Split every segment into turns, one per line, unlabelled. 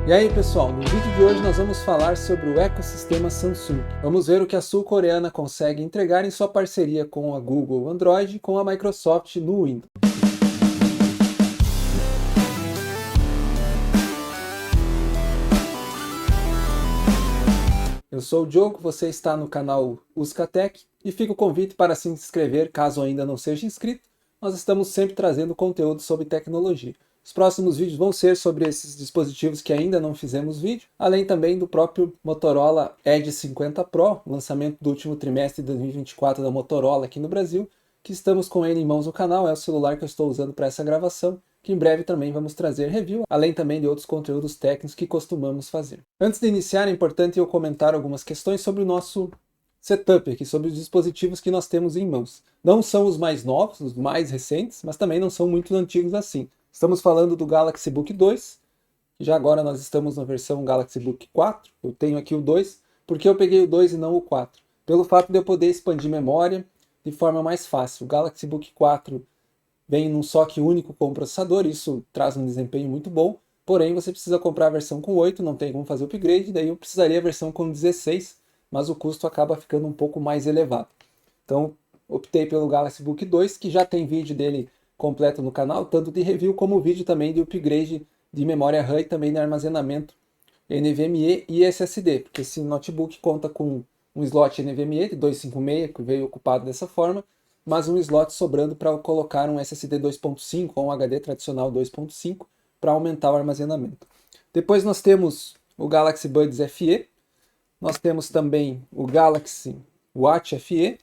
E aí pessoal, no vídeo de hoje nós vamos falar sobre o ecossistema Samsung. Vamos ver o que a sul-coreana consegue entregar em sua parceria com a Google Android e com a Microsoft no Windows. Eu sou o Diogo, você está no canal Uscatec e fica o convite para se inscrever caso ainda não seja inscrito. Nós estamos sempre trazendo conteúdo sobre tecnologia. Os próximos vídeos vão ser sobre esses dispositivos que ainda não fizemos vídeo, além também do próprio Motorola Edge 50 Pro, lançamento do último trimestre de 2024 da Motorola aqui no Brasil, que estamos com ele em mãos no canal, é o celular que eu estou usando para essa gravação, que em breve também vamos trazer review, além também de outros conteúdos técnicos que costumamos fazer. Antes de iniciar, é importante eu comentar algumas questões sobre o nosso setup aqui, sobre os dispositivos que nós temos em mãos. Não são os mais novos, os mais recentes, mas também não são muito antigos assim. Estamos falando do Galaxy Book 2, já agora nós estamos na versão Galaxy Book 4, eu tenho aqui o 2, porque eu peguei o 2 e não o 4? Pelo fato de eu poder expandir memória de forma mais fácil. O Galaxy Book 4 vem num SoC único com o processador, isso traz um desempenho muito bom, porém você precisa comprar a versão com 8, não tem como fazer o upgrade, daí eu precisaria a versão com 16, mas o custo acaba ficando um pouco mais elevado. Então optei pelo Galaxy Book 2, que já tem vídeo dele completo no canal, tanto de review como vídeo também de upgrade de memória RAM e também de armazenamento NVMe e SSD, porque esse notebook conta com um slot NVMe de 256, que veio ocupado dessa forma, mas um slot sobrando para colocar um SSD 2.5 ou um HD tradicional 2.5 para aumentar o armazenamento. Depois nós temos o Galaxy Buds FE, nós temos também o Galaxy Watch FE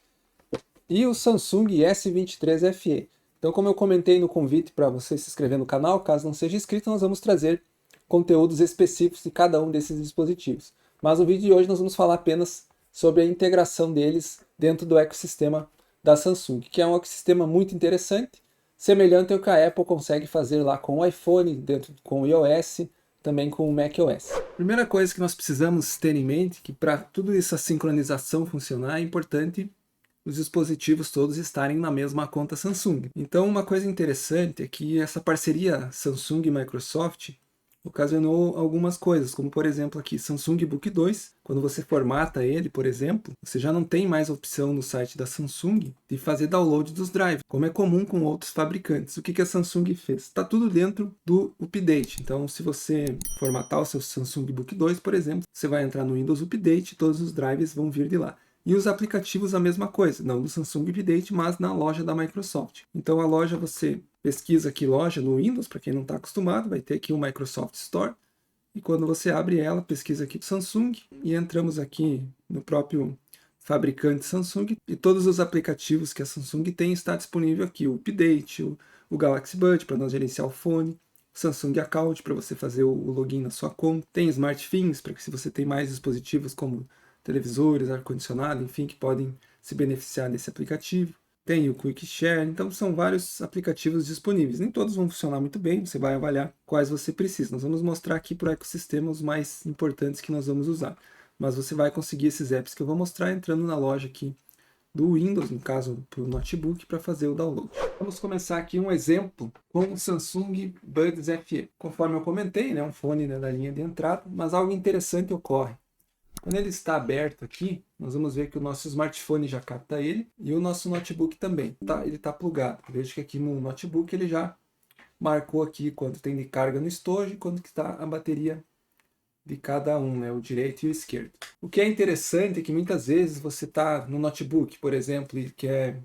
e o Samsung S23 FE. Então, como eu comentei no convite para você se inscrever no canal, caso não seja inscrito, nós vamos trazer conteúdos específicos de cada um desses dispositivos. Mas no vídeo de hoje nós vamos falar apenas sobre a integração deles dentro do ecossistema da Samsung, que é um ecossistema muito interessante, semelhante ao que a Apple consegue fazer lá com o iPhone, dentro com o iOS, também com o macOS. Primeira coisa que nós precisamos ter em mente é que para tudo isso a sincronização funcionar é importante os dispositivos todos estarem na mesma conta Samsung. Então uma coisa interessante é que essa parceria Samsung e Microsoft ocasionou algumas coisas, como por exemplo aqui Samsung Book 2, quando você formata ele, por exemplo, você já não tem mais a opção no site da Samsung de fazer download dos drives, como é comum com outros fabricantes. O que a Samsung fez? Está tudo dentro do update. Então se você formatar o seu Samsung Book 2, por exemplo, você vai entrar no Windows Update e todos os drives vão vir de lá. E os aplicativos a mesma coisa, não do Samsung Update, mas na loja da Microsoft. Então a loja, você pesquisa aqui loja no Windows, para quem não está acostumado, vai ter aqui o Microsoft Store. E quando você abre ela, pesquisa aqui Samsung e entramos aqui no próprio fabricante Samsung. E todos os aplicativos que a Samsung tem está disponível aqui. O Update, o Galaxy Bud para nós gerenciar o fone, o Samsung Account para você fazer o login na sua conta. Tem Smart Things para que se você tem mais dispositivos como televisores, ar-condicionado, enfim, que podem se beneficiar desse aplicativo. Tem o Quick Share, então são vários aplicativos disponíveis. Nem todos vão funcionar muito bem, você vai avaliar quais você precisa. Nós vamos mostrar aqui para o ecossistema os mais importantes que nós vamos usar. Mas você vai conseguir esses apps que eu vou mostrar entrando na loja aqui do Windows, no caso para o notebook, para fazer o download. Vamos começar aqui um exemplo com o Samsung Buds FE. Conforme eu comentei, né, um fone, né, da linha de entrada, mas algo interessante ocorre. Quando ele está aberto aqui, nós vamos ver que o nosso smartphone já capta ele e o nosso notebook também. Ele está plugado. Veja que aqui no notebook ele já marcou aqui quanto tem de carga no estojo e quanto está a bateria de cada um, né? O direito e o esquerdo. O que é interessante é que muitas vezes você está no notebook, por exemplo, e quer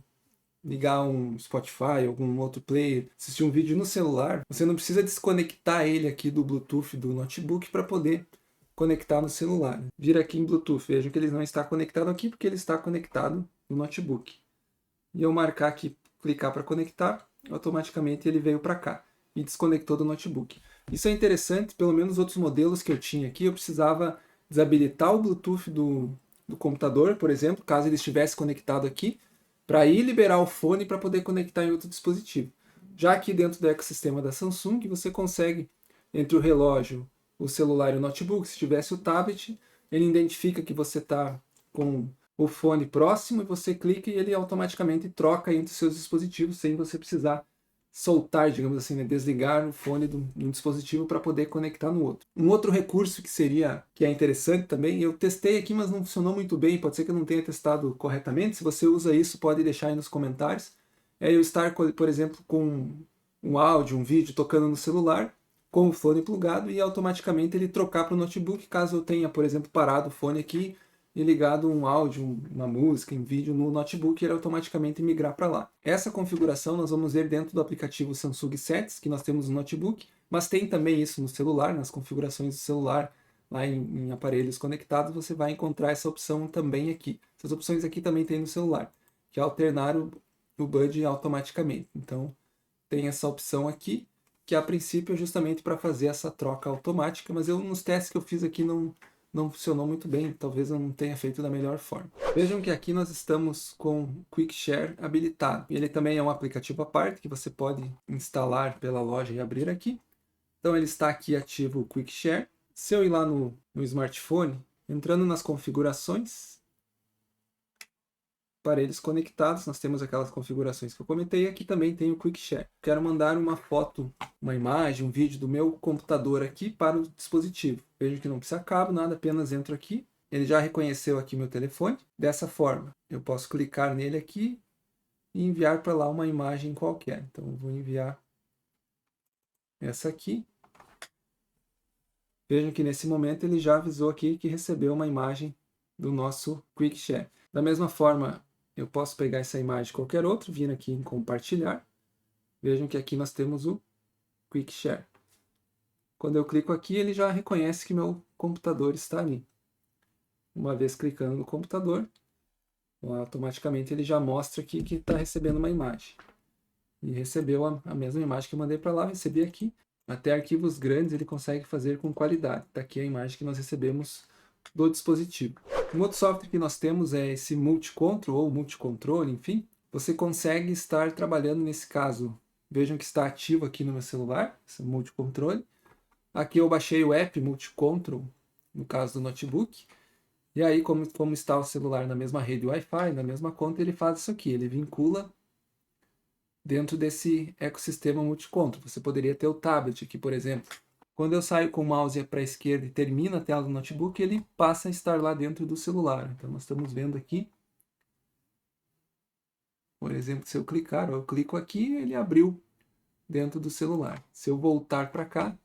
ligar um Spotify, algum outro player, assistir um vídeo no celular, você não precisa desconectar ele aqui do Bluetooth do notebook para poder conectar no celular. Vira aqui em Bluetooth, veja que ele não está conectado aqui porque ele está conectado no notebook. E eu marcar aqui, clicar para conectar, automaticamente ele veio para cá e desconectou do notebook. Isso é interessante, pelo menos outros modelos que eu tinha aqui, eu precisava desabilitar o Bluetooth do computador, por exemplo, caso ele estivesse conectado aqui, para ir liberar o fone para poder conectar em outro dispositivo. Já aqui dentro do ecossistema da Samsung, você consegue, entre o relógio, o celular e o notebook, se tivesse o tablet, ele identifica que você está com o fone próximo e você clica e ele automaticamente troca entre os seus dispositivos sem você precisar soltar, digamos assim, né? Desligar o fone de um dispositivo para poder conectar no outro. Um outro recurso que é interessante também, eu testei aqui, mas não funcionou muito bem, pode ser que eu não tenha testado corretamente. Se você usa isso, pode deixar aí nos comentários. É eu estar, por exemplo, com um áudio, um vídeo tocando no celular, com o fone plugado e automaticamente ele trocar para o notebook, caso eu tenha, por exemplo, parado o fone aqui e ligado um áudio, uma música, um vídeo no notebook, ele automaticamente migrar para lá. Essa configuração nós vamos ver dentro do aplicativo Samsung Settings, que nós temos no notebook, mas tem também isso no celular, nas configurações do celular, lá em aparelhos conectados, você vai encontrar essa opção também aqui. Essas opções aqui também tem no celular, que é alternar o Bud automaticamente. Então, tem essa opção aqui, que a princípio é justamente para fazer essa troca automática, mas nos testes que eu fiz aqui não funcionou muito bem, talvez eu não tenha feito da melhor forma. Vejam que aqui nós estamos com o Quick Share habilitado. Ele também é um aplicativo à parte que você pode instalar pela loja e abrir aqui. Então ele está aqui ativo o Quick Share. Se eu ir lá no smartphone, entrando nas configurações, aparelhos conectados, nós temos aquelas configurações que eu comentei, aqui também tem o Quick Share. Quero mandar uma foto, uma imagem, um vídeo do meu computador aqui para o dispositivo. Vejo que não precisa cabo, nada, apenas entro aqui. Ele já reconheceu aqui meu telefone. Dessa forma, eu posso clicar nele aqui e enviar para lá uma imagem qualquer. Então, eu vou enviar essa aqui. Vejam que nesse momento ele já avisou aqui que recebeu uma imagem do nosso Quick Share. Da mesma forma, eu posso pegar essa imagem de qualquer outro, vir aqui em compartilhar. Vejam que aqui nós temos o Quick Share. Quando eu clico aqui, ele já reconhece que meu computador está ali. Uma vez clicando no computador, automaticamente ele já mostra aqui que está recebendo uma imagem. E recebeu a mesma imagem que eu mandei para lá, recebi aqui. Até arquivos grandes ele consegue fazer com qualidade. Está aqui a imagem que nós recebemos do dispositivo. Um outro software que nós temos é esse Multicontrol ou Multicontrole, enfim. Você consegue estar trabalhando nesse caso. Vejam que está ativo aqui no meu celular, esse Multicontrole. Aqui eu baixei o app Multicontrol, no caso do notebook. E aí, como está o celular na mesma rede Wi-Fi, na mesma conta, ele faz isso aqui. Ele vincula dentro desse ecossistema Multicontrol. Você poderia ter o tablet aqui, por exemplo. Quando eu saio com o mouse para a esquerda e termino a tela do notebook, ele passa a estar lá dentro do celular. Então, nós estamos vendo aqui. Por exemplo, se eu clicar, eu clico aqui, ele abriu dentro do celular. Se eu voltar para cá,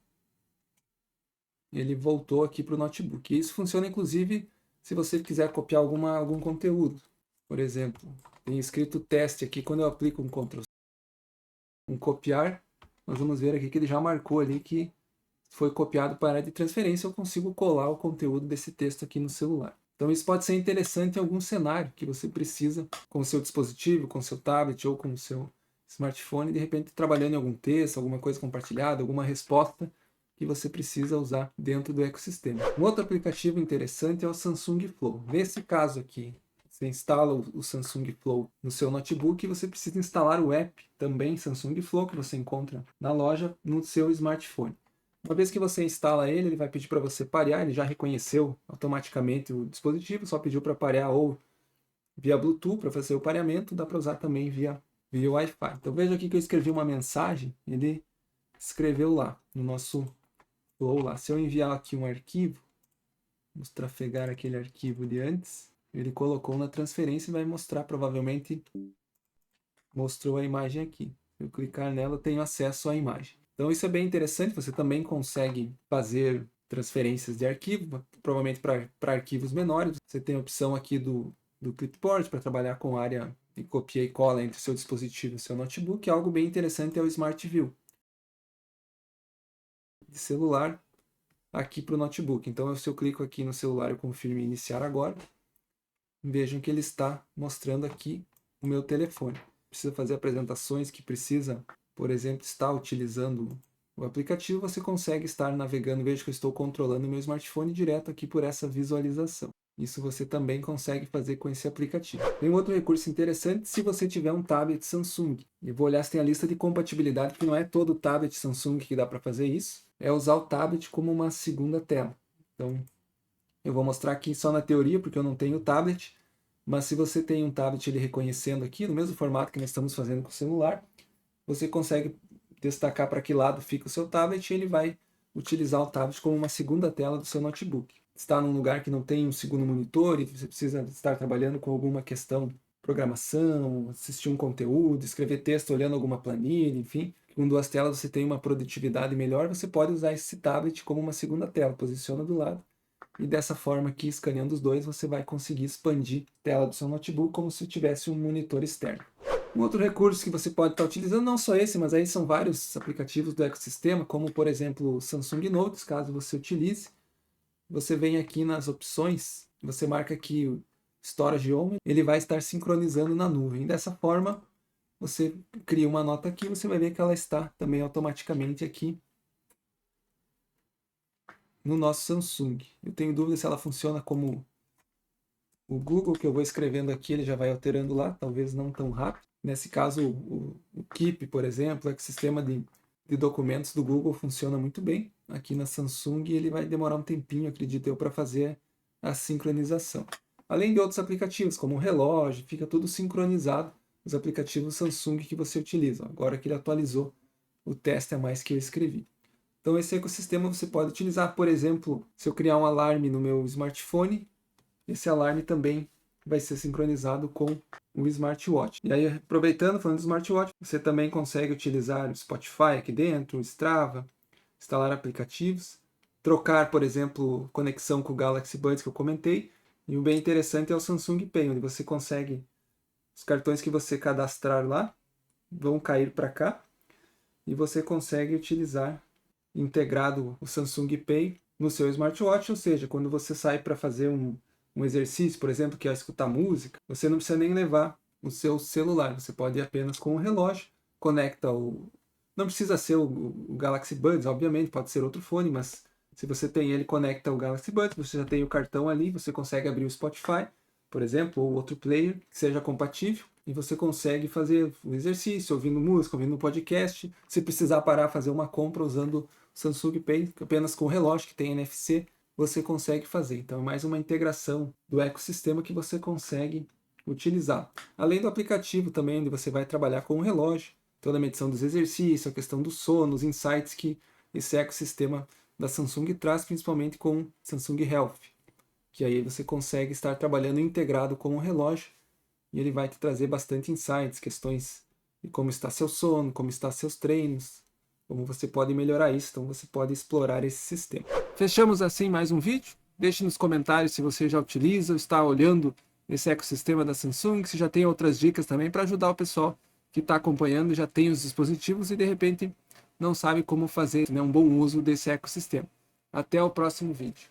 ele voltou aqui para o notebook. E isso funciona, inclusive, se você quiser copiar algum conteúdo. Por exemplo, tem escrito teste aqui, quando eu aplico um Ctrl+, um copiar, nós vamos ver aqui que ele já marcou ali que foi copiado para a área de transferência, eu consigo colar o conteúdo desse texto aqui no celular. Então isso pode ser interessante em algum cenário que você precisa, com o seu dispositivo, com o seu tablet ou com o seu smartphone, de repente trabalhando em algum texto, alguma coisa compartilhada, alguma resposta que você precisa usar dentro do ecossistema. Um outro aplicativo interessante é o Samsung Flow. Nesse caso aqui, você instala o Samsung Flow no seu notebook e você precisa instalar o app também Samsung Flow, que você encontra na loja, no seu smartphone. Uma vez que você instala ele, ele vai pedir para você parear, ele já reconheceu automaticamente o dispositivo, só pediu para parear ou via Bluetooth para fazer o pareamento, dá para usar também via Wi-Fi. Então veja aqui que eu escrevi uma mensagem, ele escreveu lá, no nosso Flow lá. Se eu enviar aqui um arquivo, vamos trafegar aquele arquivo de antes, ele colocou na transferência e vai mostrar, provavelmente mostrou a imagem aqui. Se eu clicar nela, eu tenho acesso à imagem. Então isso é bem interessante, você também consegue fazer transferências de arquivo, provavelmente para arquivos menores. Você tem a opção aqui do clipboard para trabalhar com área de copia e cola entre o seu dispositivo e o seu notebook. Algo bem interessante é o Smart View de celular aqui para o notebook. Então se eu clico aqui no celular, eu confirmo iniciar agora. Vejam que ele está mostrando aqui o meu telefone. Precisa fazer apresentações que precisa, por exemplo, estar utilizando o aplicativo, você consegue estar navegando, veja que eu estou controlando o meu smartphone direto aqui por essa visualização. Isso você também consegue fazer com esse aplicativo. Tem um outro recurso interessante se você tiver um tablet Samsung. Eu vou olhar se tem a lista de compatibilidade, porque não é todo tablet Samsung que dá para fazer isso. É usar o tablet como uma segunda tela. Então, eu vou mostrar aqui só na teoria, porque eu não tenho tablet. Mas se você tem um tablet ele reconhecendo aqui, no mesmo formato que nós estamos fazendo com o celular, você consegue destacar para que lado fica o seu tablet e ele vai utilizar o tablet como uma segunda tela do seu notebook. Está num lugar que não tem um segundo monitor e você precisa estar trabalhando com alguma questão, programação, assistir um conteúdo, escrever texto olhando alguma planilha, enfim. Com duas telas você tem uma produtividade melhor, você pode usar esse tablet como uma segunda tela, posiciona do lado e dessa forma aqui, escaneando os dois, você vai conseguir expandir a tela do seu notebook como se tivesse um monitor externo. Um outro recurso que você pode estar utilizando, não só esse, mas aí são vários aplicativos do ecossistema, como por exemplo o Samsung Notes, caso você utilize. Você vem aqui nas opções, você marca aqui o Storage Home, ele vai estar sincronizando na nuvem. Dessa forma, você cria uma nota aqui, você vai ver que ela está também automaticamente aqui no nosso Samsung. Eu tenho dúvida se ela funciona como o Google, que eu vou escrevendo aqui, ele já vai alterando lá, talvez não tão rápido. Nesse caso, o Keep, por exemplo, o ecossistema de documentos do Google funciona muito bem. Aqui na Samsung ele vai demorar um tempinho, acredito eu, para fazer a sincronização. Além de outros aplicativos, como o relógio, fica tudo sincronizado, os aplicativos Samsung que você utiliza. Agora que ele atualizou o teste a mais que eu escrevi. Então esse ecossistema você pode utilizar, por exemplo, se eu criar um alarme no meu smartphone, esse alarme também vai ser sincronizado com o smartwatch. E aí, aproveitando, falando do smartwatch, você também consegue utilizar o Spotify aqui dentro, o Strava, instalar aplicativos, trocar, por exemplo, conexão com o Galaxy Buds que eu comentei. E o bem interessante é o Samsung Pay, onde você consegue, os cartões que você cadastrar lá vão cair para cá e você consegue utilizar integrado o Samsung Pay no seu smartwatch, ou seja, quando você sai para fazer um exercício, por exemplo, que é escutar música, você não precisa nem levar o seu celular, você pode ir apenas com o relógio, conecta o... Não precisa ser o Galaxy Buds, obviamente, pode ser outro fone, mas se você tem ele, conecta o Galaxy Buds, você já tem o cartão ali, você consegue abrir o Spotify, por exemplo, ou outro player que seja compatível, e você consegue fazer o exercício, ouvindo música, ouvindo podcast. Se precisar parar, fazer uma compra usando o Samsung Pay, apenas com o relógio que tem NFC, você consegue fazer. Então é mais uma integração do ecossistema que você consegue utilizar. Além do aplicativo também, onde você vai trabalhar com o relógio, toda a medição dos exercícios, a questão do sono, os insights que esse ecossistema da Samsung traz, principalmente com o Samsung Health, que aí você consegue estar trabalhando integrado com o relógio e ele vai te trazer bastante insights, questões de como está seu sono, como está seus treinos, como você pode melhorar isso, então você pode explorar esse sistema. Fechamos assim mais um vídeo. Deixe nos comentários se você já utiliza ou está olhando esse ecossistema da Samsung, se já tem outras dicas também para ajudar o pessoal que está acompanhando, já tem os dispositivos e de repente não sabe como fazer, né, um bom uso desse ecossistema. Até o próximo vídeo.